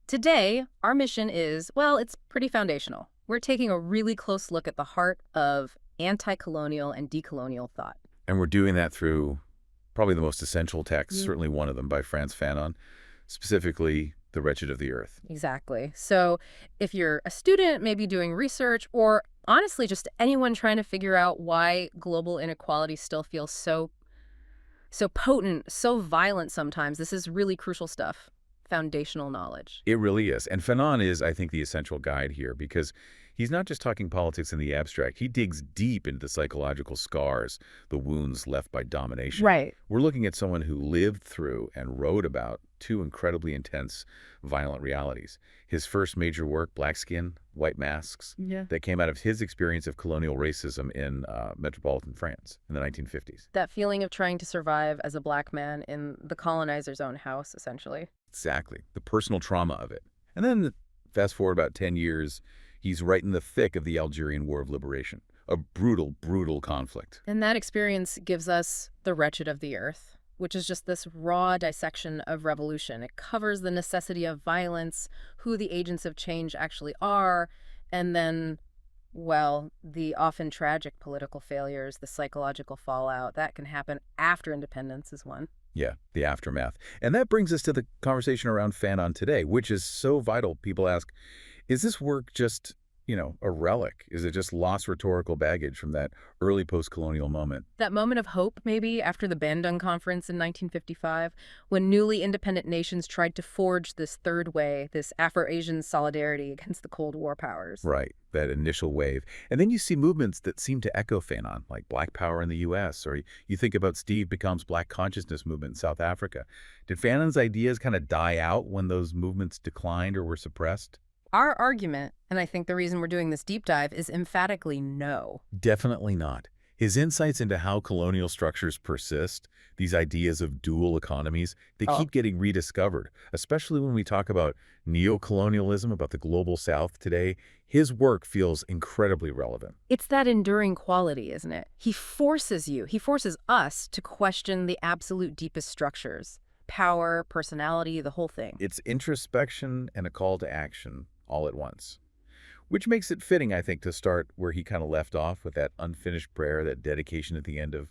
Today, our mission is, well, it's pretty foundational. We're taking a really close look at the heart of anti-colonial and decolonial thought. And we're doing that through probably the most essential text, Mm. certainly one of them by Frantz Fanon, specifically The Wretched of the Earth. Exactly. So if you're a student, maybe doing research, or honestly, just anyone trying to figure out why global inequality still feels so potent, so violent sometimes, this is really crucial stuff. Foundational knowledge. It really is. And Fanon is, I think, the essential guide here because he's not just talking politics in the abstract. He digs deep into the psychological scars, the wounds left by domination. Right. We're looking at someone who lived through and wrote about two incredibly intense, violent realities. His first major work, Black Skin, White Masks, Yeah. that came out of his experience of colonial racism in metropolitan France in the 1950s. That feeling of trying to survive as a black man in the colonizer's own house, essentially. Exactly. The personal trauma of it. And then fast forward about 10 years, he's right in the thick of the Algerian War of Liberation, a brutal, brutal conflict. And that experience gives us The Wretched of the Earth, which is just this raw dissection of revolution. It covers the necessity of violence, who the agents of change actually are, and then, well, the often tragic political failures, the psychological fallout that can happen after independence is one. Yeah, the aftermath. And that brings us to the conversation around Fanon today, which is so vital. People ask, is this work just, a relic? Is it just lost rhetorical baggage from that early post-colonial moment? That moment of hope, maybe, after the Bandung Conference in 1955, when newly independent nations tried to forge this third way, this Afro-Asian solidarity against the Cold War powers. Right, that initial wave. And then you see movements that seem to echo Fanon, like Black Power in the U.S., or you think about Steve Bickam's Black Consciousness movement in South Africa. Did Fanon's ideas kind of die out when those movements declined or were suppressed? Our argument, and I think the reason we're doing this deep dive, is emphatically no. Definitely not. His insights into how colonial structures persist, these ideas of dual economies, they keep getting rediscovered, especially when we talk about neo-colonialism, about the global South today. His work feels incredibly relevant. It's that enduring quality, isn't it? He forces us to question the absolute deepest structures. Power, personality, the whole thing. It's introspection and a call to action all at once, which makes it fitting, I think, to start where he kind of left off with that unfinished prayer, that dedication at the end of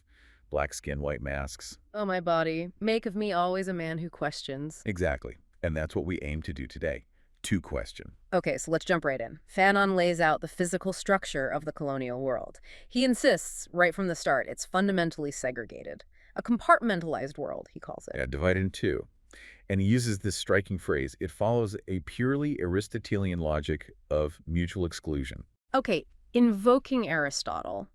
Black Skin, White Masks. Oh, my body, make of me always a man who questions. Exactly. And that's what we aim to do today, to question. Okay, so let's jump right in. Fanon lays out the physical structure of the colonial world. He insists, right from the start, it's fundamentally segregated. A compartmentalized world, he calls it. Yeah, divided in two. And he uses this striking phrase, it follows a purely Aristotelian logic of mutual exclusion. Okay, invoking Aristotle,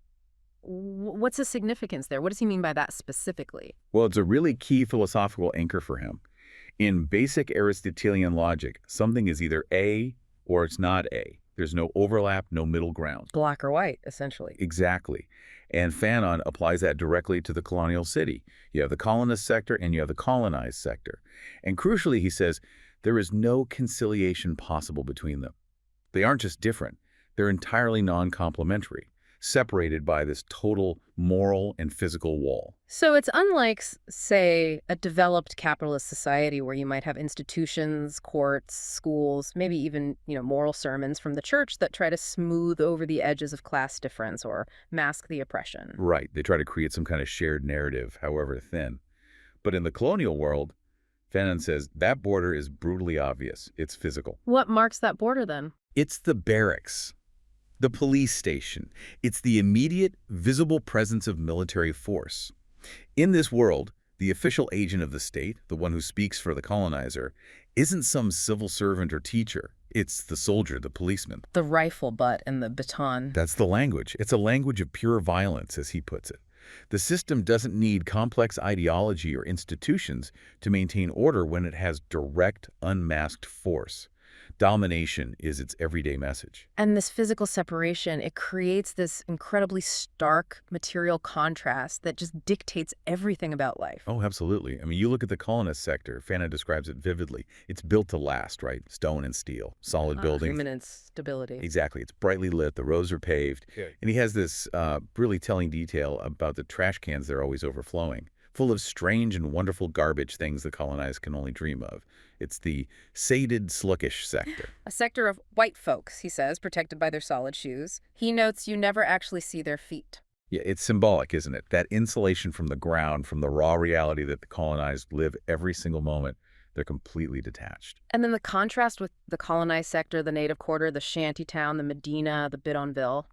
what's the significance there? What does he mean by that specifically? Well, it's a really key philosophical anchor for him. In basic Aristotelian logic, something is either A or it's not A. There's no overlap, no middle ground. Black or white, essentially. Exactly. And Fanon applies that directly to the colonial city. You have the colonist sector and you have the colonized sector. And crucially, he says, there is no conciliation possible between them. They aren't just different. They're entirely non-complementary, separated by this total moral and physical wall. So it's unlike, say, a developed capitalist society where you might have institutions, courts, schools, maybe even, moral sermons from the church that try to smooth over the edges of class difference or mask the oppression. Right. They try to create some kind of shared narrative, however thin. But in the colonial world, Fanon says that border is brutally obvious. It's physical. What marks that border then? It's the barracks. The police station. It's the immediate, visible presence of military force. In this world, the official agent of the state, the one who speaks for the colonizer, isn't some civil servant or teacher. It's the soldier, the policeman. The rifle butt and the baton. That's the language. It's a language of pure violence, as he puts it. The system doesn't need complex ideology or institutions to maintain order when it has direct, unmasked force. Domination is its everyday message. And this physical separation, it creates this incredibly stark material contrast that just dictates everything about life. Oh, absolutely. I mean, you look at the colonist sector, Fanon describes it vividly. It's built to last, right? Stone and steel, solid buildings. Permanent stability. Exactly. It's brightly lit. The roads are paved. Yeah. And he has this really telling detail about the trash cans that are always overflowing, full of strange and wonderful garbage, things the colonized can only dream of. It's the sated, sluggish sector. A sector of white folks, he says, protected by their solid shoes. He notes you never actually see their feet. Yeah, it's symbolic, isn't it? That insulation from the ground, from the raw reality that the colonized live every single moment. They're completely detached. And then the contrast with the colonized sector, the native quarter, the shanty town, the Medina, the Bidonville.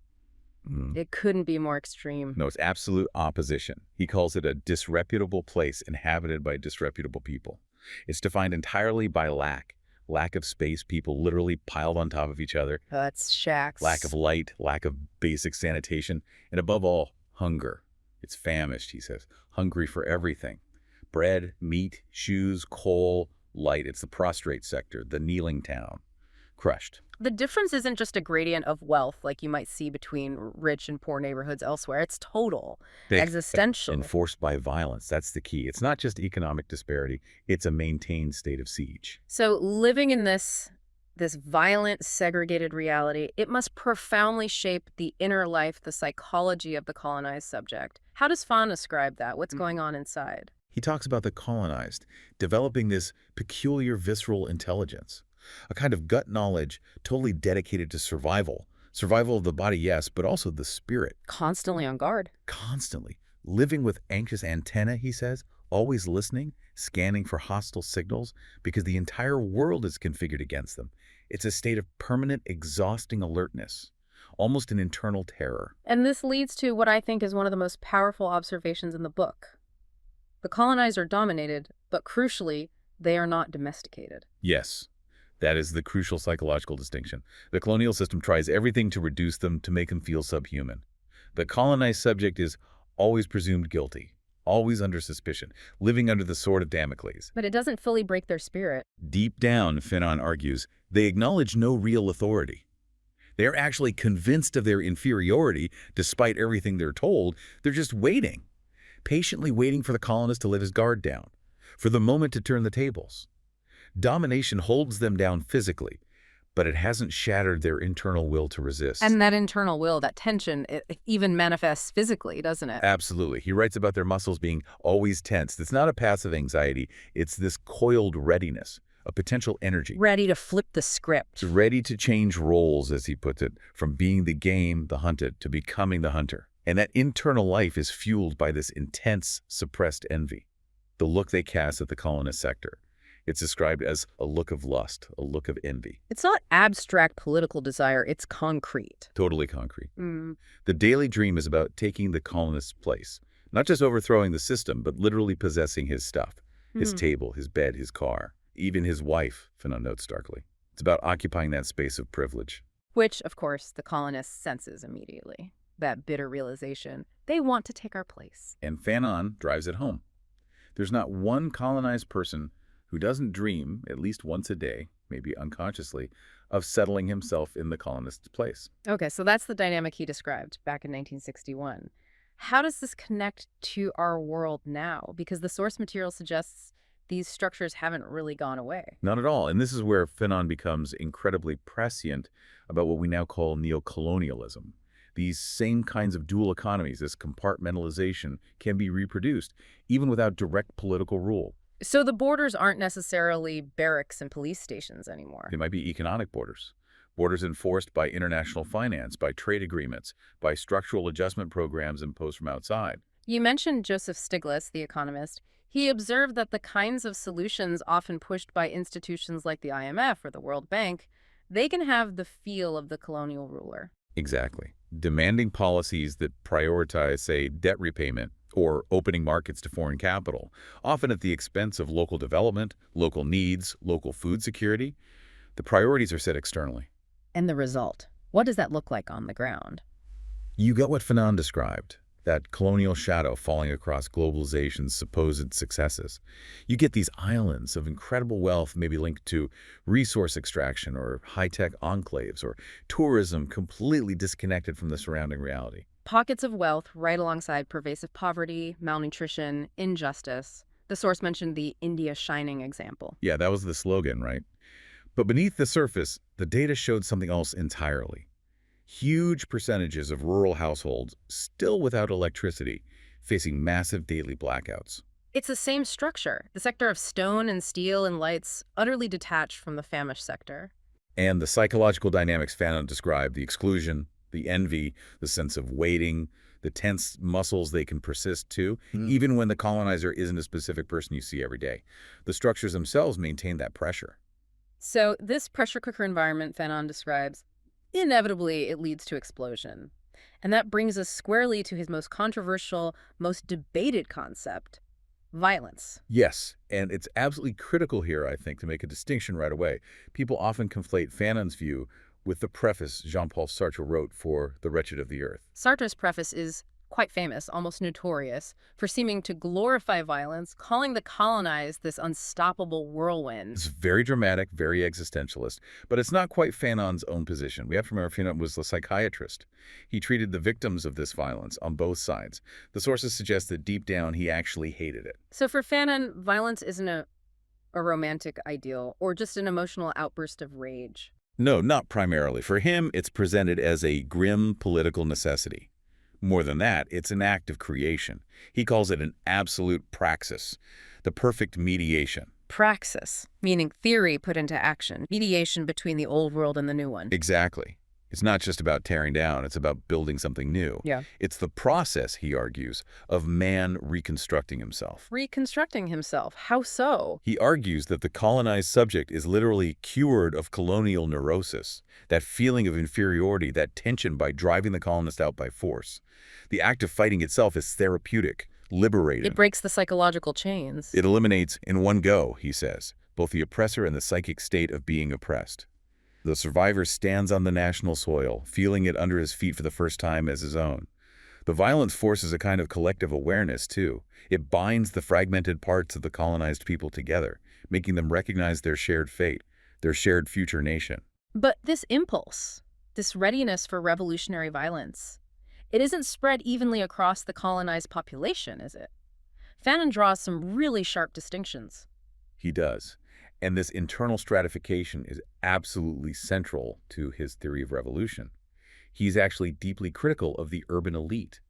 It couldn't be more extreme. No, it's absolute opposition. He calls it a disreputable place inhabited by disreputable people. It's defined entirely by lack. Lack of space, people literally piled on top of each other. That's shacks. Lack of light, lack of basic sanitation, and above all, hunger. It's famished, he says, hungry for everything. Bread, meat, shoes, coal, light. It's the prostrate sector, the kneeling town. Crushed. The difference isn't just a gradient of wealth like you might see between rich and poor neighborhoods elsewhere. It's total, existential. Enforced by violence. That's the key. It's not just economic disparity. It's a maintained state of siege. So living in this violent, segregated reality, it must profoundly shape the inner life, the psychology of the colonized subject. How does Fanon describe that? What's going on inside? He talks about the colonized developing this peculiar visceral intelligence, a kind of gut knowledge totally dedicated to survival. Survival of the body, yes, but also the spirit. Constantly on guard. Constantly. Living with anxious antennae, he says, always listening, scanning for hostile signals, because the entire world is configured against them. It's a state of permanent, exhausting alertness, almost an internal terror. And this leads to what I think is one of the most powerful observations in the book. The colonized are dominated, but crucially, they are not domesticated. Yes. That is the crucial psychological distinction. The colonial system tries everything to reduce them, to make them feel subhuman. The colonized subject is always presumed guilty, always under suspicion, living under the sword of Damocles. But it doesn't fully break their spirit. Deep down, Fanon argues, they acknowledge no real authority. They are actually convinced of their inferiority, despite everything they're told. They're just waiting, patiently waiting for the colonist to let his guard down, for the moment to turn the tables. Domination holds them down physically, but it hasn't shattered their internal will to resist. And that internal will, that tension, it even manifests physically, doesn't it? Absolutely. He writes about their muscles being always tensed. It's not a passive anxiety. It's this coiled readiness, a potential energy. Ready to flip the script. Ready to change roles, as he puts it, from being the game, the hunted, to becoming the hunter. And that internal life is fueled by this intense, suppressed envy, the look they cast at the colonist sector. It's described as a look of lust, a look of envy. It's not abstract political desire, it's concrete. Totally concrete. The daily dream is about taking the colonist's place, not just overthrowing the system, but literally possessing his stuff, his table, his bed, his car, even his wife, Fanon notes starkly. It's about occupying that space of privilege. Which, of course, the colonists senses immediately. That bitter realization, they want to take our place. And Fanon drives it home. There's not one colonized person who doesn't dream, at least once a day, maybe unconsciously, of settling himself in the colonist's place. Okay, so that's the dynamic he described back in 1961. How does this connect to our world now? Because the source material suggests these structures haven't really gone away. Not at all. And this is where Fanon becomes incredibly prescient about what we now call neo-colonialism. These same kinds of dual economies, this compartmentalization, can be reproduced, even without direct political rule. So the borders aren't necessarily barracks and police stations anymore. They might be economic borders. Borders enforced by international finance, by trade agreements, by structural adjustment programs imposed from outside. You mentioned Joseph Stiglitz, the economist. He observed that the kinds of solutions often pushed by institutions like the IMF or the World Bank, they can have the feel of the colonial ruler. Exactly. Demanding policies that prioritize, say, debt repayment, or opening markets to foreign capital, often at the expense of local development, local needs, local food security. The priorities are set externally. And the result? What does that look like on the ground? You get what Fanon described, that colonial shadow falling across globalization's supposed successes. You get these islands of incredible wealth maybe linked to resource extraction or high-tech enclaves or tourism completely disconnected from the surrounding reality. Pockets of wealth right alongside pervasive poverty, malnutrition, injustice. The source mentioned the India Shining example. Yeah, that was the slogan, right? But beneath the surface, the data showed something else entirely. Huge percentages of rural households still without electricity, facing massive daily blackouts. It's the same structure, the sector of stone and steel and lights, utterly detached from the famished sector. And the psychological dynamics Fanon described, the exclusion, the envy, the sense of waiting, the tense muscles they can persist to, even when the colonizer isn't a specific person you see every day. The structures themselves maintain that pressure. So this pressure cooker environment Fanon describes, inevitably it leads to explosion. And that brings us squarely to his most controversial, most debated concept, violence. Yes, and it's absolutely critical here, I think, to make a distinction right away. People often conflate Fanon's view with the preface Jean-Paul Sartre wrote for The Wretched of the Earth. Sartre's preface is quite famous, almost notorious, for seeming to glorify violence, calling the colonized this unstoppable whirlwind. It's very dramatic, very existentialist, but it's not quite Fanon's own position. We have to remember Fanon was a psychiatrist. He treated the victims of this violence on both sides. The sources suggest that deep down he actually hated it. So for Fanon, violence isn't a romantic ideal or just an emotional outburst of rage. No, not primarily. For him, it's presented as a grim political necessity. More than that, it's an act of creation. He calls it an absolute praxis, the perfect mediation. Praxis, meaning theory put into action, mediation between the old world and the new one. Exactly. It's not just about tearing down, it's about building something new. Yeah. It's the process, he argues, of man reconstructing himself. Reconstructing himself. How so? He argues that the colonized subject is literally cured of colonial neurosis, that feeling of inferiority, that tension by driving the colonist out by force. The act of fighting itself is therapeutic, liberating. It breaks the psychological chains. It eliminates, in one go, he says, both the oppressor and the psychic state of being oppressed. The survivor stands on the national soil, feeling it under his feet for the first time as his own. The violence forces a kind of collective awareness, too. It binds the fragmented parts of the colonized people together, making them recognize their shared fate, their shared future nation. But this impulse, this readiness for revolutionary violence, it isn't spread evenly across the colonized population, is it? Fanon draws some really sharp distinctions. He does. And this internal stratification is absolutely central to his theory of revolution. He's actually deeply critical of the urban elite,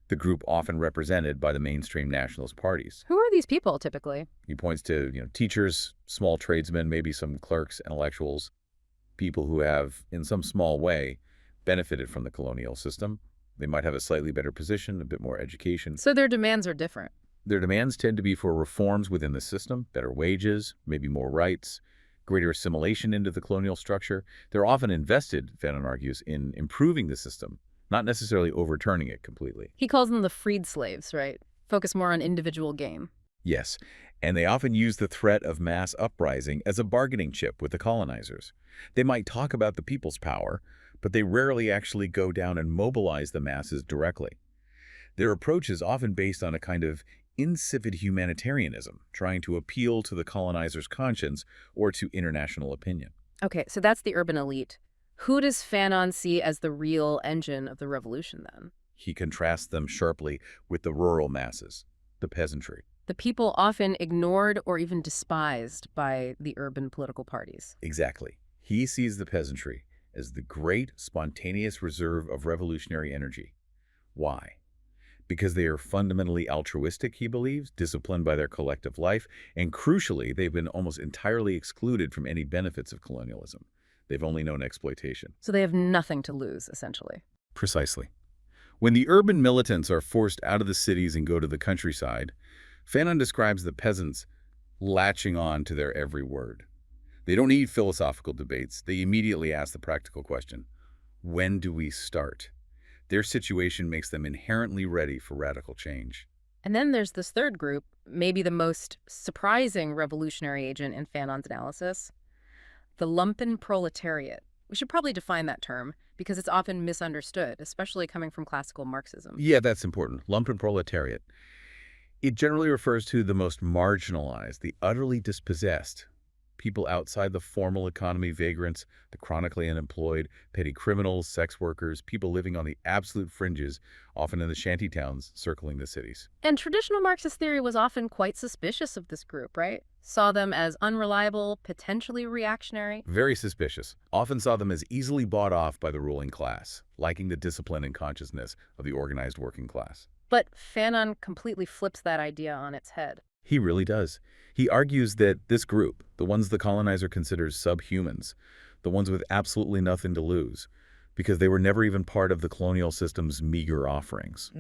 the group often represented by the mainstream nationalist parties. Who are these people, typically? He points to, teachers, small tradesmen, maybe some clerks, intellectuals, people who have, in some small way, benefited from the colonial system. They might have a slightly better position, a bit more education. So their demands are different. Their demands tend to be for reforms within the system, better wages, maybe more rights, greater assimilation into the colonial structure. They're often invested, Fanon argues, in improving the system, not necessarily overturning it completely. He calls them the freed slaves, right? Focus more on individual gain. Yes, and they often use the threat of mass uprising as a bargaining chip with the colonizers. They might talk about the people's power, but they rarely actually go down and mobilize the masses directly. Their approach is often based on a kind of insipid humanitarianism, trying to appeal to the colonizer's conscience or to international opinion. Okay, so that's the urban elite. Who does Fanon see as the real engine of the revolution, then? He contrasts them sharply with the rural masses, the peasantry. The people often ignored or even despised by the urban political parties. Exactly. He sees the peasantry as the great spontaneous reserve of revolutionary energy. Why? Because they are fundamentally altruistic, he believes, disciplined by their collective life, and crucially, they've been almost entirely excluded from any benefits of colonialism. They've only known exploitation. So they have nothing to lose, essentially. Precisely. When the urban militants are forced out of the cities and go to the countryside, Fanon describes the peasants latching on to their every word. They don't need philosophical debates. They immediately ask the practical question, when do we start? Their situation makes them inherently ready for radical change. And then there's this third group, maybe the most surprising revolutionary agent in Fanon's analysis, the lumpen proletariat. We should probably define that term because it's often misunderstood, especially coming from classical Marxism. Yeah, that's important. Lumpen proletariat. It generally refers to the most marginalized, the utterly dispossessed, people outside the formal economy, vagrants, the chronically unemployed, petty criminals, sex workers, people living on the absolute fringes, often in the shanty towns circling the cities. And traditional Marxist theory was often quite suspicious of this group, right? Saw them as unreliable, potentially reactionary. Very suspicious. Often saw them as easily bought off by the ruling class, liking the discipline and consciousness of the organized working class. But Fanon completely flips that idea on its head. He really does. He argues that this group, the ones the colonizer considers subhumans, the ones with absolutely nothing to lose, because they were never even part of the colonial system's meager offerings.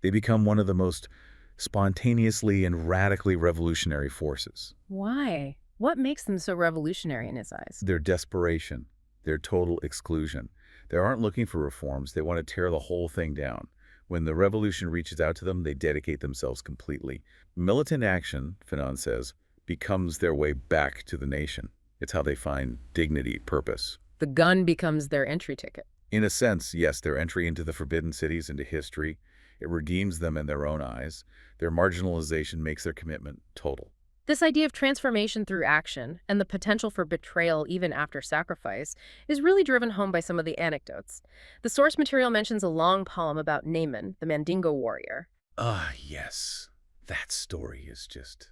They become one of the most spontaneously and radically revolutionary forces. Why? What makes them so revolutionary in his eyes? Their desperation, their total exclusion. They aren't looking for reforms. They want to tear the whole thing down. When the revolution reaches out to them, they dedicate themselves completely. Militant action, Fanon says, becomes their way back to the nation. It's how they find dignity, purpose. The gun becomes their entry ticket. In a sense, yes, their entry into the forbidden cities, into history. It redeems them in their own eyes. Their marginalization makes their commitment total. This idea of transformation through action and the potential for betrayal even after sacrifice is really driven home by some of the anecdotes. The source material mentions a long poem about Naaman, the Mandingo warrior. Ah, yes. That story is just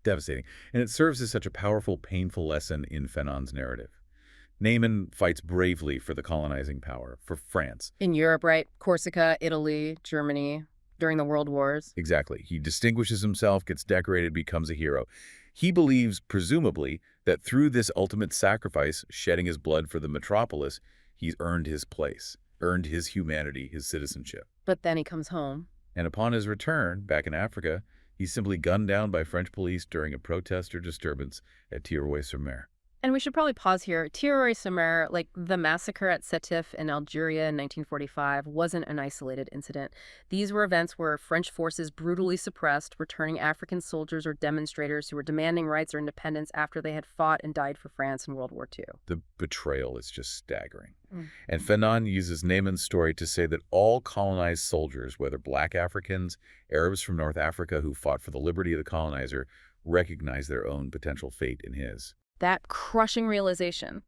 devastating. And it serves as such a powerful, painful lesson in Fanon's narrative. Naaman fights bravely for the colonizing power, for France. In Europe, right? Corsica, Italy, Germany, during the World Wars. Exactly. He distinguishes himself, gets decorated, becomes a hero. He believes, presumably, that through this ultimate sacrifice, shedding his blood for the metropolis, he's earned his place, earned his humanity, his citizenship. But then he comes home. And upon his return, back in Africa, he's simply gunned down by French police during a protest or disturbance at Tirouet-sur-Mer. And we should probably pause here. Tirouet-sur-Mer, like the massacre at Sétif in Algeria in 1945, wasn't an isolated incident. These were events where French forces brutally suppressed returning African soldiers or demonstrators who were demanding rights or independence after they had fought and died for France in World War II. The betrayal is just staggering. And Fanon uses Naaman's story to say that all colonized soldiers, whether black Africans, Arabs from North Africa who fought for the liberty of the colonizer, recognize their own potential fate in his. That crushing realization.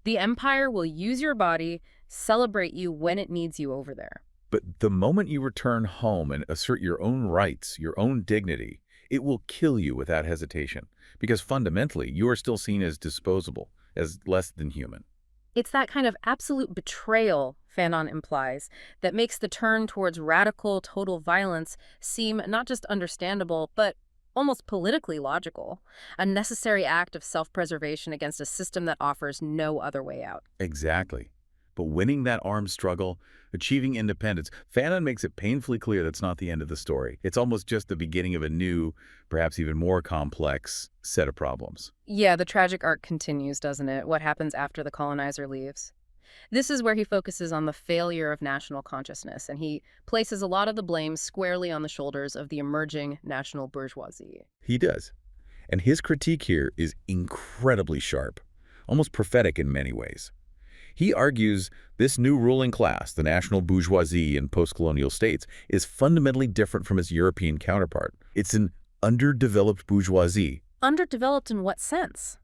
The empire will use your body, celebrate you when it needs you over there. But the moment you return home and assert your own rights, your own dignity, it will kill you without hesitation. Because fundamentally, you are still seen as disposable, as less than human. It's that kind of absolute betrayal, Fanon implies, that makes the turn towards radical, total violence seem not just understandable, but almost politically logical, a necessary act of self-preservation against a system that offers no other way out. Exactly. But winning that armed struggle, achieving independence, Fanon makes it painfully clear that's not the end of the story. It's almost just the beginning of a new, perhaps even more complex set of problems. Yeah, the tragic arc continues, doesn't it? What happens after the colonizer leaves? This is where he focuses on the failure of national consciousness, and he places a lot of the blame squarely on the shoulders of the emerging national bourgeoisie. He does. And his critique here is incredibly sharp, almost prophetic in many ways. He argues this new ruling class, the national bourgeoisie in post-colonial states, is fundamentally different from its European counterpart. It's an underdeveloped bourgeoisie. Underdeveloped in what sense?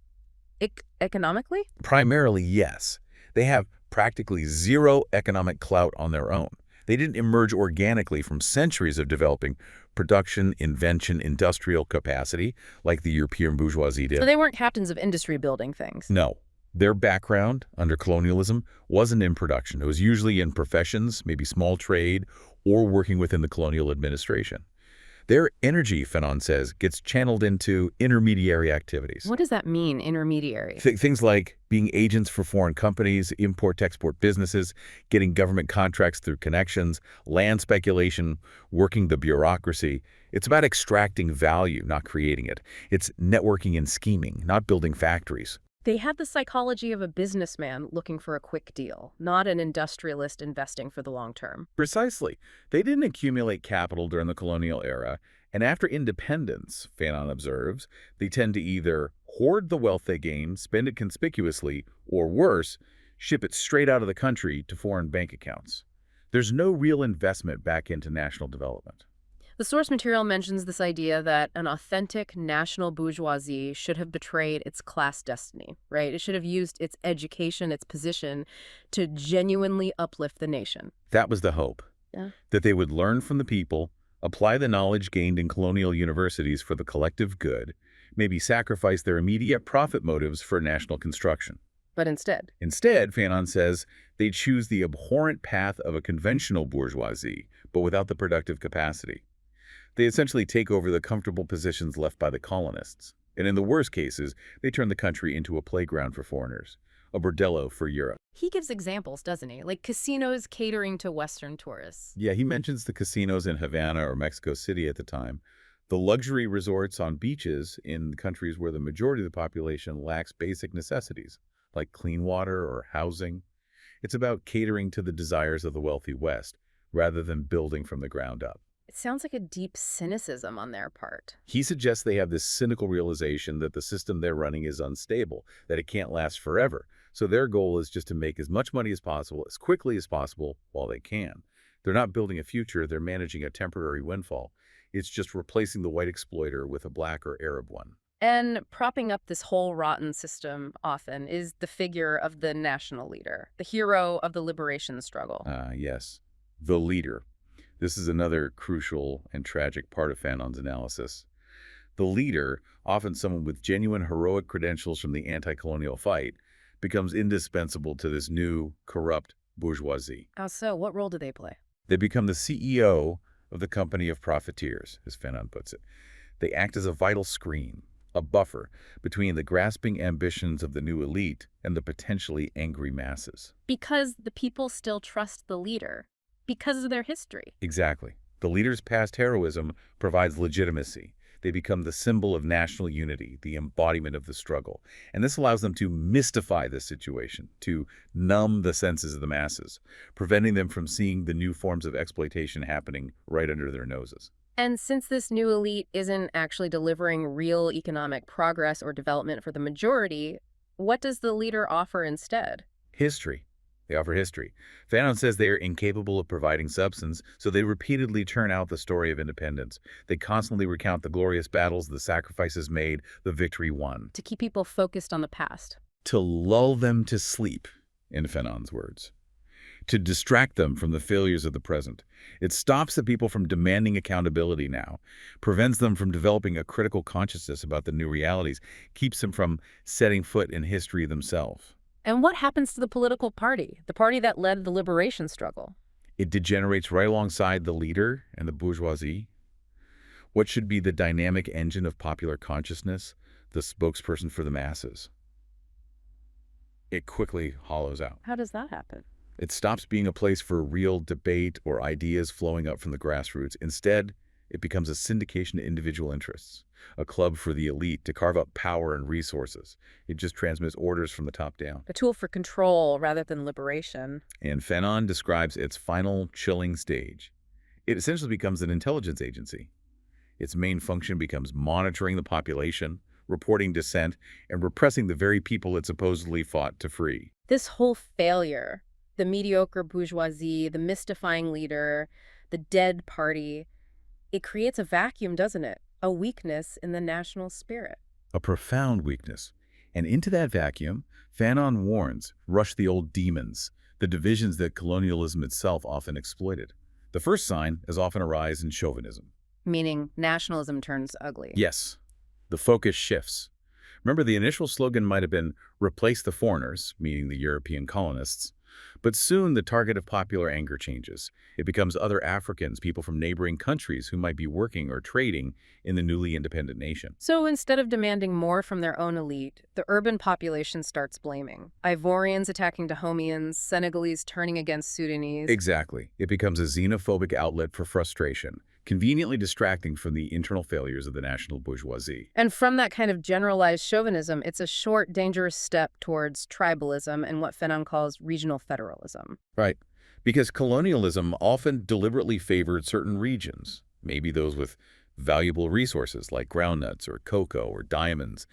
Economically? Primarily, yes. They have practically zero economic clout on their own. They didn't emerge organically from centuries of developing production, invention, industrial capacity like the European bourgeoisie did. So they weren't captains of industry building things? No. Their background, under colonialism, wasn't in production. It was usually in professions, maybe small trade, or working within the colonial administration. Their energy, Fanon says, gets channeled into intermediary activities. What does that mean, intermediary? Things like being agents for foreign companies, import-export businesses, getting government contracts through connections, land speculation, working the bureaucracy. It's about extracting value, not creating it. It's networking and scheming, not building factories. They had the psychology of a businessman looking for a quick deal, not an industrialist investing for the long term. Precisely. They didn't accumulate capital during the colonial era, and after independence, Fanon observes, they tend to either hoard the wealth they gain, spend it conspicuously, or worse, ship it straight out of the country to foreign bank accounts. There's no real investment back into national development. The source material mentions this idea that an authentic national bourgeoisie should have betrayed its class destiny, right? It should have used its education, its position, to genuinely uplift the nation. That was the hope. Yeah. That they would learn from the people, apply the knowledge gained in colonial universities for the collective good, maybe sacrifice their immediate profit motives for national construction. But instead, Instead, Fanon says they choose the abhorrent path of a conventional bourgeoisie, but without the productive capacity. They essentially take over the comfortable positions left by the colonists. And in the worst cases, they turn the country into a playground for foreigners, a bordello for Europe. he gives examples, doesn't he? Like casinos catering to Western tourists. Yeah, he mentions the casinos in Havana or Mexico City at the time, the luxury resorts on beaches in countries where the majority of the population lacks basic necessities, like clean water or housing. It's about catering to the desires of the wealthy West, rather than building from the ground up. It sounds like a deep cynicism on their part. He suggests they have this cynical realization that the system they're running is unstable, that it can't last forever. So their goal is just to make as much money as possible, as quickly as possible, while they can. They're not building a future, they're managing a temporary windfall. It's just replacing the white exploiter with a black or Arab one. And propping up this whole rotten system often is the figure of the national leader, the hero of the liberation struggle. Yes, the leader. This is another crucial and tragic part of Fanon's analysis. The leader, often someone with genuine heroic credentials from the anti-colonial fight, becomes indispensable to this new, corrupt bourgeoisie. How so? What role do they play? They become the CEO of the company of profiteers, as Fanon puts it. They act as a vital screen, a buffer between the grasping ambitions of the new elite and the potentially angry masses. Because the people still trust the leader. Because of their history. Exactly. The leader's past heroism provides legitimacy. They become the symbol of national unity, the embodiment of the struggle. And this allows them to mystify the situation, to numb the senses of the masses, preventing them from seeing the new forms of exploitation happening right under their noses. And since this new elite isn't actually delivering real economic progress or development for the majority, what does the leader offer instead? History. They offer history. Fanon says they are incapable of providing substance, so they repeatedly turn out the story of independence. They constantly recount the glorious battles, the sacrifices made, the victory won. To keep people focused on the past. To lull them to sleep, in Fanon's words. To distract them from the failures of the present. It stops the people from demanding accountability now, prevents them from developing a critical consciousness about the new realities, keeps them from setting foot in history themselves. And what happens to the political party, the party that led the liberation struggle? It degenerates right alongside the leader and the bourgeoisie. What should be the dynamic engine of popular consciousness, the spokesperson for the masses? It quickly hollows out. How does that happen? It stops being a place for real debate or ideas flowing up from the grassroots. Instead, it becomes a syndication to individual interests, a club for the elite to carve up power and resources. It just transmits orders from the top down. A tool for control rather than liberation. And Fanon describes its final chilling stage. It essentially becomes an intelligence agency. Its main function becomes monitoring the population, reporting dissent, and repressing the very people it supposedly fought to free. This whole failure, the mediocre bourgeoisie, the mystifying leader, the dead party, it creates a vacuum, doesn't it? A weakness in the national spirit. A profound weakness. And into that vacuum, Fanon warns, rush the old demons, the divisions that colonialism itself often exploited. The first sign is often a rise in chauvinism. Meaning nationalism turns ugly. Yes, the focus shifts. Remember, the initial slogan might have been, replace the foreigners, meaning the European colonists. But soon the target of popular anger changes. It becomes other Africans, people from neighboring countries who might be working or trading in the newly independent nation. So instead of demanding more from their own elite, the urban population starts blaming. Ivorians attacking Dahomians, Senegalese turning against Sudanese. Exactly. It becomes a xenophobic outlet for frustration, conveniently distracting from the internal failures of the national bourgeoisie. And from that kind of generalized chauvinism, it's a short, dangerous step towards tribalism and what Fanon calls regional federalism. Right. Because colonialism often deliberately favored certain regions, maybe those with valuable resources like groundnuts or cocoa or diamonds.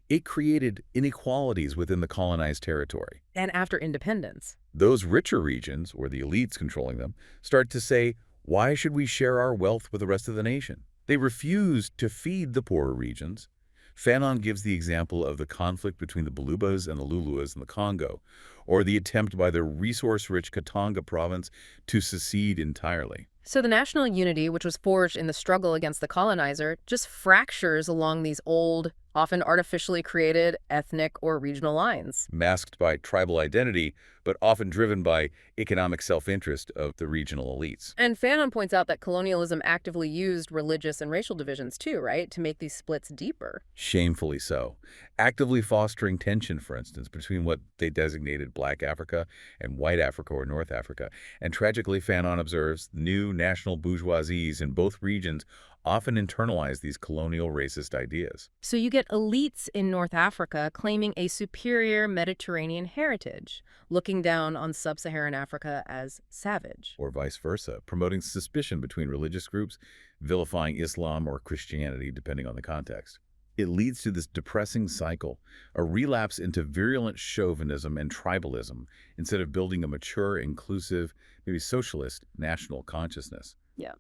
It created inequalities within the colonized territory. And after independence. Those richer regions, or the elites controlling them, start to say, why should we share our wealth with the rest of the nation? They refuse to feed the poorer regions. Fanon gives the example of the conflict between the Balubas and the Luluas in the Congo, or the attempt by the resource-rich Katanga province to secede entirely. So the national unity, which was forged in the struggle against the colonizer, just fractures along these old, often artificially created ethnic or regional lines. Masked by tribal identity, but often driven by economic self-interest of the regional elites. And Fanon points out that colonialism actively used religious and racial divisions too, right, to make these splits deeper. Shamefully so. Actively fostering tension, for instance, between what they designated Black Africa and White Africa or North Africa. And tragically, Fanon observes, new national bourgeoisies in both regions often internalize these colonial racist ideas. So you get elites in North Africa claiming a superior Mediterranean heritage, looking down on sub-Saharan Africa as savage. Or vice versa, promoting suspicion between religious groups, vilifying Islam or Christianity, depending on the context. It leads to this depressing cycle, a relapse into virulent chauvinism and tribalism, instead of building a mature, inclusive, maybe socialist national consciousness. Yeah.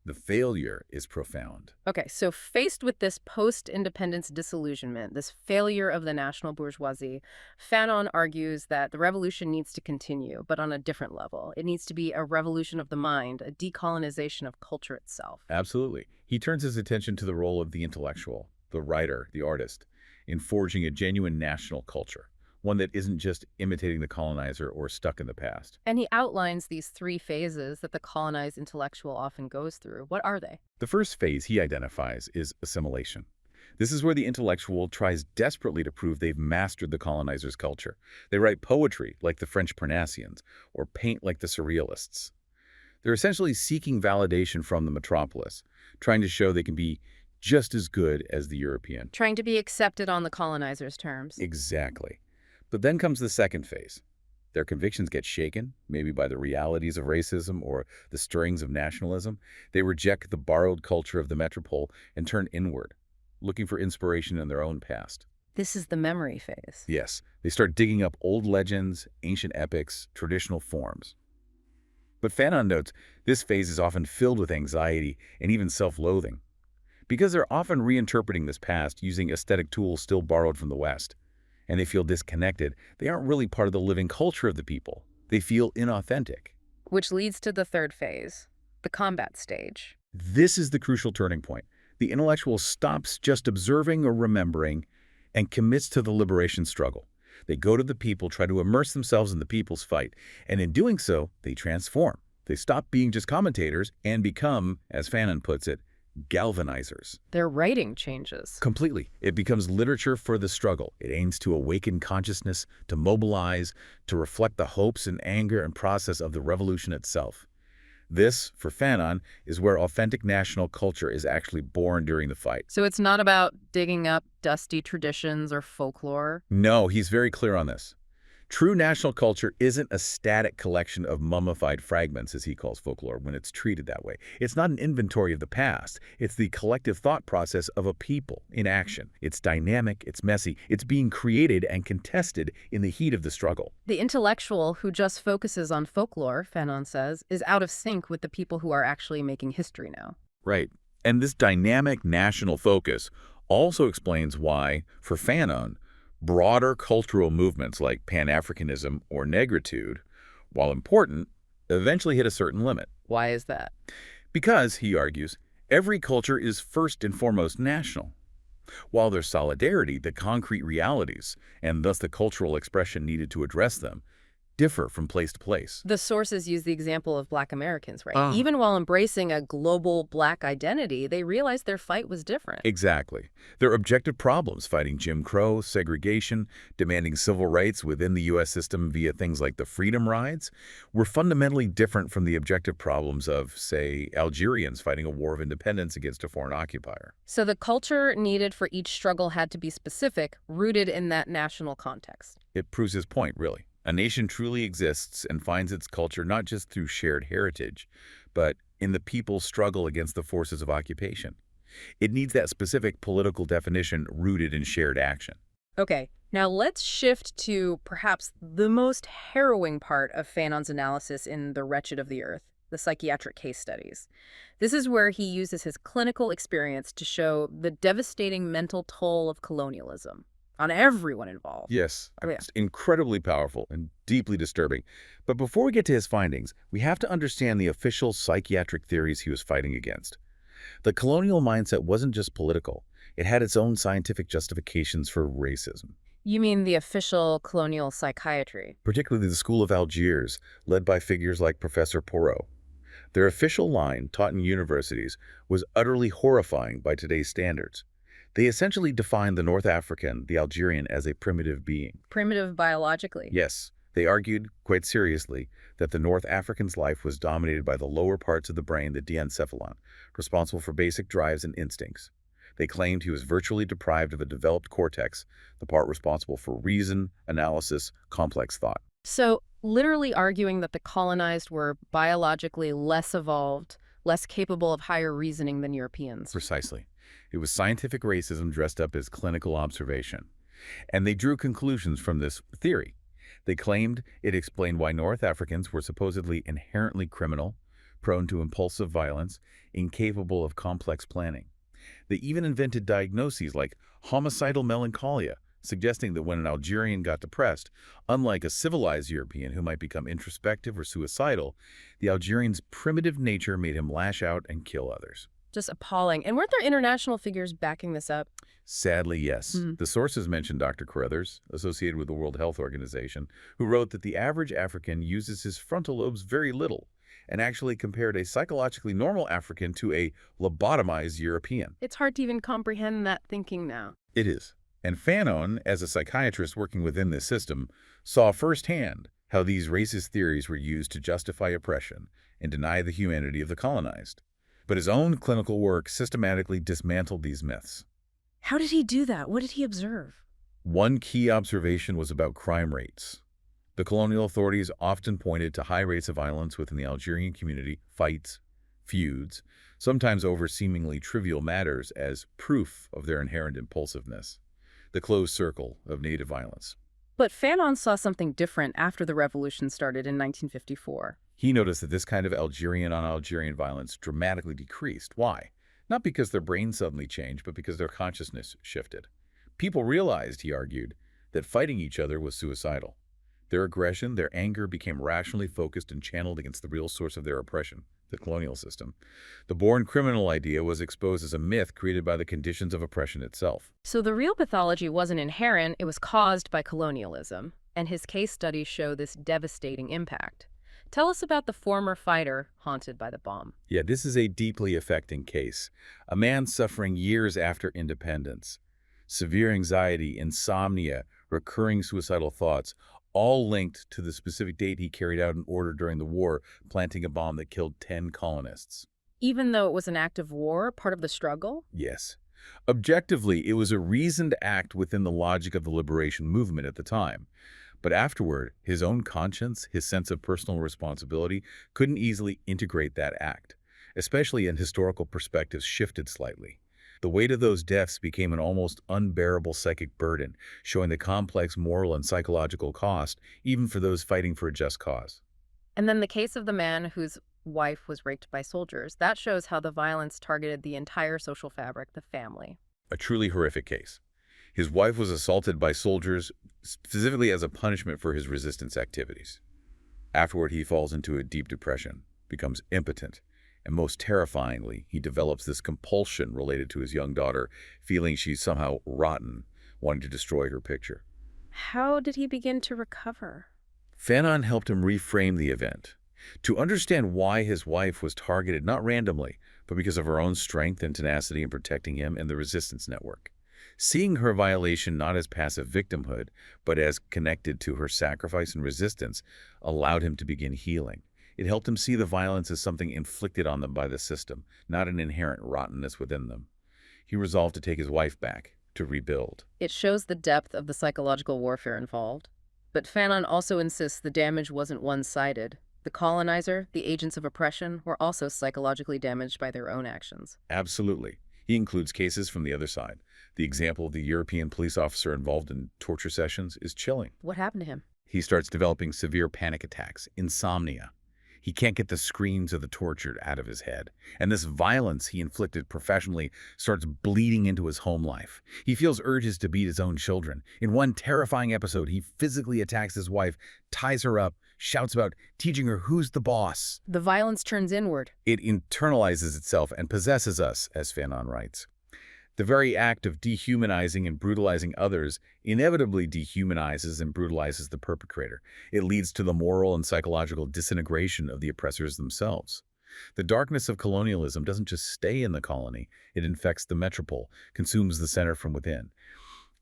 The failure is profound. Okay, so faced with this post-independence disillusionment, this failure of the national bourgeoisie, Fanon argues that the revolution needs to continue, but on a different level. It needs to be a revolution of the mind, a decolonization of culture itself. Absolutely. He turns his attention to the role of the intellectual, the writer, the artist, in forging a genuine national culture, one that isn't just imitating the colonizer or stuck in the past. And he outlines these three phases that the colonized intellectual often goes through. What are they? The first phase he identifies is assimilation. This is where the intellectual tries desperately to prove they've mastered the colonizer's culture. They write poetry like the French Parnassians or paint like the Surrealists. They're essentially seeking validation from the metropolis, trying to show they can be just as good as the European. Trying to be accepted on the colonizer's terms. Exactly. But then comes the second phase. Their convictions get shaken, maybe by the realities of racism or the stirrings of nationalism. They reject the borrowed culture of the metropole and turn inward, looking for inspiration in their own past. This is the memory phase. Yes, they start digging up old legends, ancient epics, traditional forms. But Fanon notes this phase is often filled with anxiety and even self-loathing, because they're often reinterpreting this past using aesthetic tools still borrowed from the West. And they feel disconnected. They aren't really part of the living culture of the people. They feel inauthentic. Which leads to the third phase, the combat stage. This is the crucial turning point. The intellectual stops just observing or remembering and commits to the liberation struggle. They go to the people, try to immerse themselves in the people's fight, and in doing so, they transform. They stop being just commentators and become, as Fanon puts it, galvanizers. Their writing changes. Completely. It becomes literature for the struggle. It aims to awaken consciousness, to mobilize, to reflect the hopes and anger and process of the revolution itself. This, for Fanon, is where authentic national culture is actually born during the fight. So it's not about digging up dusty traditions or folklore? No, he's very clear on this. True national culture isn't a static collection of mummified fragments, as he calls folklore, when it's treated that way. It's not an inventory of the past. It's the collective thought process of a people in action. It's dynamic, it's messy, it's being created and contested in the heat of the struggle. The intellectual who just focuses on folklore, Fanon says, is out of sync with the people who are actually making history now. Right. And this dynamic national focus also explains why, for Fanon, broader cultural movements like Pan-Africanism or negritude, while important, eventually hit a certain limit. Why is that? Because, he argues, every culture is first and foremost national. While there's solidarity, the concrete realities, and thus the cultural expression needed to address them, differ from place to place. The sources use the example of Black Americans, right? Even while embracing a global Black identity, they realized their fight was different. Exactly. Their objective problems, fighting Jim Crow, segregation, demanding civil rights within the U.S. system via things like the Freedom Rides, were fundamentally different from the objective problems of, say, Algerians fighting a war of independence against a foreign occupier. So the culture needed for each struggle had to be specific, rooted in that national context. It proves his point, really. A nation truly exists and finds its culture not just through shared heritage, but in the people's struggle against the forces of occupation. It needs that specific political definition rooted in shared action. Okay, now let's shift to perhaps the most harrowing part of Fanon's analysis in The Wretched of the Earth, the psychiatric case studies. This is where he uses his clinical experience to show the devastating mental toll of colonialism. on everyone involved. Yes, Oh, yeah. it's incredibly powerful and deeply disturbing. But before we get to his findings, we have to understand the official psychiatric theories he was fighting against. The colonial mindset wasn't just political. It had its own scientific justifications for racism, You mean the official colonial psychiatry? particularly the School of Algiers, led by figures like Professor Porot. Their official line, taught in universities, was utterly horrifying by today's standards. They essentially defined the North African, the Algerian, as a primitive being. Primitive biologically. Yes, they argued, quite seriously, that the North African's life was dominated by the lower parts of the brain, the diencephalon, responsible for basic drives and instincts. They claimed he was virtually deprived of a developed cortex, the part responsible for reason, analysis, complex thought. So, literally arguing that the colonized were biologically less evolved, less capable of higher reasoning than Europeans. Precisely. It was scientific racism dressed up as clinical observation. And they drew conclusions from this theory. They claimed it explained why North Africans were supposedly inherently criminal, prone to impulsive violence, incapable of complex planning. They even invented diagnoses like homicidal melancholia, suggesting that when an Algerian got depressed, unlike a civilized European who might become introspective or suicidal, the Algerian's primitive nature made him lash out and kill others. Just appalling. And weren't there international figures backing this up? Sadly, yes. The sources mention Dr. Carruthers, associated with the World Health Organization, who wrote that the average African uses his frontal lobes very little, and actually compared a psychologically normal African to a lobotomized European. It's hard to even comprehend that thinking now. It is. And Fanon, as a psychiatrist working within this system, saw firsthand how these racist theories were used to justify oppression and deny the humanity of the colonized. But his own clinical work systematically dismantled these myths. How did he do that? What did he observe? One key observation was about crime rates. The colonial authorities often pointed to high rates of violence within the Algerian community, fights, feuds, sometimes over seemingly trivial matters, as proof of their inherent impulsiveness. The closed circle of native violence. But Fanon saw something different after the revolution started in 1954. He noticed that this kind of Algerian-on-Algerian violence dramatically decreased. Why? Not because their brains suddenly changed, but because their consciousness shifted. People realized, he argued, that fighting each other was suicidal. Their aggression, their anger became rationally focused and channeled against the real source of their oppression, the colonial system. The born criminal idea was exposed as a myth created by the conditions of oppression itself. So the real pathology wasn't inherent, it was caused by colonialism. And his case studies show this devastating impact. Tell us about the former fighter haunted by the bomb. Yeah, this is a deeply affecting case. A man suffering years after independence. Severe anxiety, insomnia, recurring suicidal thoughts, all linked to the specific date he carried out an order during the war, planting a bomb that killed 10 colonists. Even though it was an act of war, part of the struggle? Yes. Objectively, it was a reasoned act within the logic of the liberation movement at the time. But afterward, his own conscience, his sense of personal responsibility, couldn't easily integrate that act, especially in historical perspectives shifted slightly. The weight of those deaths became an almost unbearable psychic burden, showing the complex moral and psychological cost, even for those fighting for a just cause. And then the case of the man whose wife was raped by soldiers. That shows how the violence targeted the entire social fabric, the family. A truly horrific case. His wife was assaulted by soldiers specifically as a punishment for his resistance activities. Afterward, he falls into a deep depression, becomes impotent, and most terrifyingly, he develops this compulsion related to his young daughter, feeling she's somehow rotten, wanting to destroy her picture. How did he begin to recover? Fanon helped him reframe the event, to understand why his wife was targeted not randomly, but because of her own strength and tenacity in protecting him and the resistance network. Seeing her violation not as passive victimhood, but as connected to her sacrifice and resistance, allowed him to begin healing. It helped him see the violence as something inflicted on them by the system, not an inherent rottenness within them. He resolved to take his wife back, to rebuild. It shows the depth of the psychological warfare involved. But Fanon also insists the damage wasn't one-sided. The colonizer, the agents of oppression, were also psychologically damaged by their own actions. Absolutely. He includes cases from the other side. The example of the European police officer involved in torture sessions is chilling. What happened to him? He starts developing severe panic attacks, insomnia. He can't get the screams of the tortured out of his head. And this violence he inflicted professionally starts bleeding into his home life. He feels urges to beat his own children. In one terrifying episode, he physically attacks his wife, ties her up, shouts about teaching her who's the boss. The violence turns inward. It internalizes itself and possesses us, as Fanon writes. The very act of dehumanizing and brutalizing others inevitably dehumanizes and brutalizes the perpetrator. It leads to the moral and psychological disintegration of the oppressors themselves. The darkness of colonialism doesn't just stay in the colony, it infects the metropole, consumes the center from within.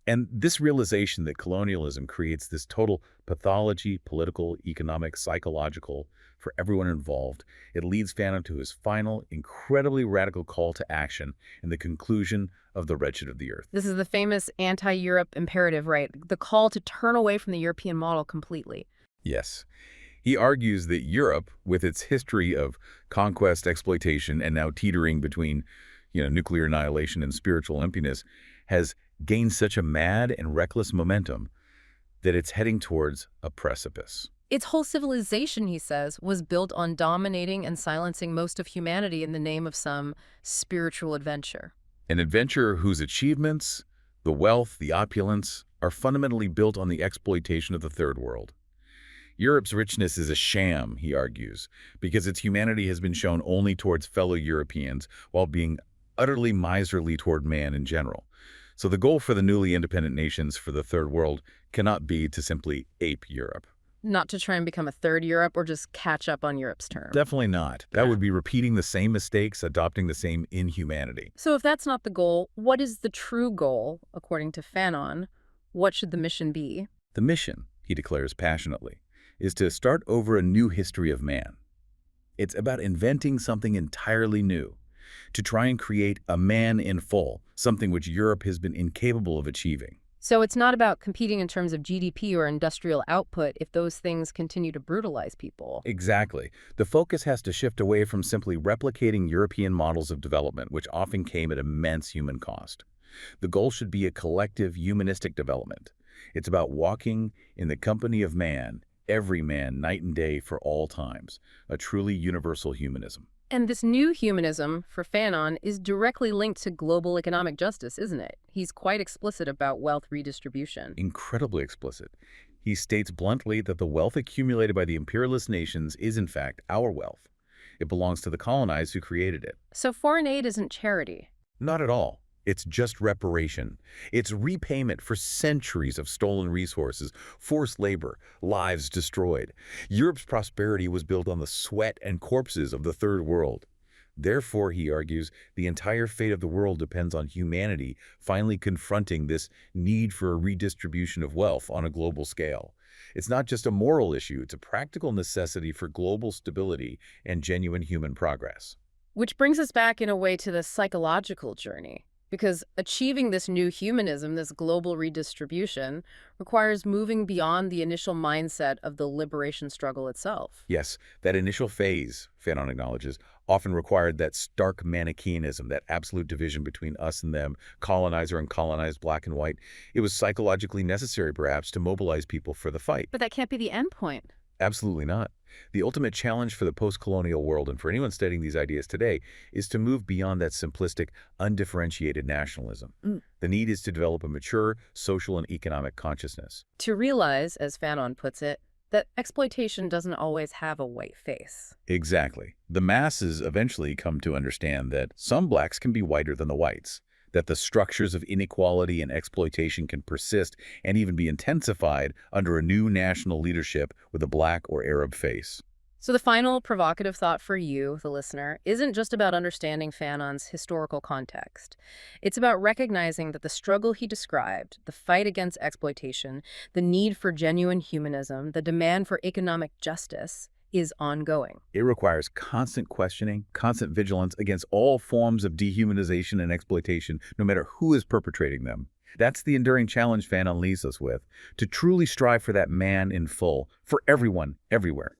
And this realization that colonialism creates this total pathology, political, economic, psychological, for everyone involved, it leads Fanon to his final, incredibly radical call to action in the conclusion of The Wretched of the Earth. This is the famous anti-Europe imperative, right? The call to turn away from the European model completely. Yes. He argues that Europe, with its history of conquest, exploitation, and now teetering between, nuclear annihilation and spiritual emptiness, has gained such a mad and reckless momentum that it's heading towards a precipice. Its whole civilization, he says, was built on dominating and silencing most of humanity in the name of some spiritual adventure. An adventure whose achievements, the wealth, the opulence, are fundamentally built on the exploitation of the Third World. Europe's richness is a sham, he argues, because its humanity has been shown only towards fellow Europeans while being utterly miserly toward man in general. So the goal for the newly independent nations for the Third World cannot be to simply ape Europe. Not to try and become a third Europe or just catch up on Europe's terms. Definitely not. That would be repeating the same mistakes, adopting the same inhumanity. So if that's not the goal, what is the true goal, according to Fanon? What should the mission be? The mission, he declares passionately, is to start over a new history of man. It's about inventing something entirely new, to try and create a man in full, something which Europe has been incapable of achieving. So it's not about competing in terms of GDP or industrial output if those things continue to brutalize people. Exactly. The focus has to shift away from simply replicating European models of development, which often came at immense human cost. The goal should be a collective humanistic development. It's about walking in the company of man, every man, night and day for all times, a truly universal humanism. And this new humanism, for Fanon, is directly linked to global economic justice, isn't it? He's quite explicit about wealth redistribution. Incredibly explicit. He states bluntly that the wealth accumulated by the imperialist nations is, in fact, our wealth. It belongs to the colonized who created it. So foreign aid isn't charity. Not at all. It's just reparation. It's repayment for centuries of stolen resources, forced labor, lives destroyed. Europe's prosperity was built on the sweat and corpses of the Third World. Therefore, he argues, the entire fate of the world depends on humanity finally confronting this need for a redistribution of wealth on a global scale. It's not just a moral issue, it's a practical necessity for global stability and genuine human progress. Which brings us back in a way to the psychological journey. Because achieving this new humanism, this global redistribution, requires moving beyond the initial mindset of the liberation struggle itself. Yes, that initial phase, Fanon acknowledges, often required that stark Manichaeanism, that absolute division between us and them, colonizer and colonized, black and white. It was psychologically necessary, perhaps, to mobilize people for the fight. But that can't be the end point. Absolutely not. The ultimate challenge for the post-colonial world, and for anyone studying these ideas today, is to move beyond that simplistic, undifferentiated nationalism. The need is to develop a mature social and economic consciousness. To realize, as Fanon puts it, that exploitation doesn't always have a white face. Exactly. The masses eventually come to understand that some blacks can be whiter than the whites, that the structures of inequality and exploitation can persist and even be intensified under a new national leadership with a black or Arab face. So the final provocative thought for you, the listener, isn't just about understanding Fanon's historical context. It's about recognizing that the struggle he described, the fight against exploitation, the need for genuine humanism, the demand for economic justice, is ongoing. It requires constant questioning, constant vigilance against all forms of dehumanization and exploitation, no matter who is perpetrating them. That's the enduring challenge Fanon leaves us with, to truly strive for that man in full, for everyone, everywhere.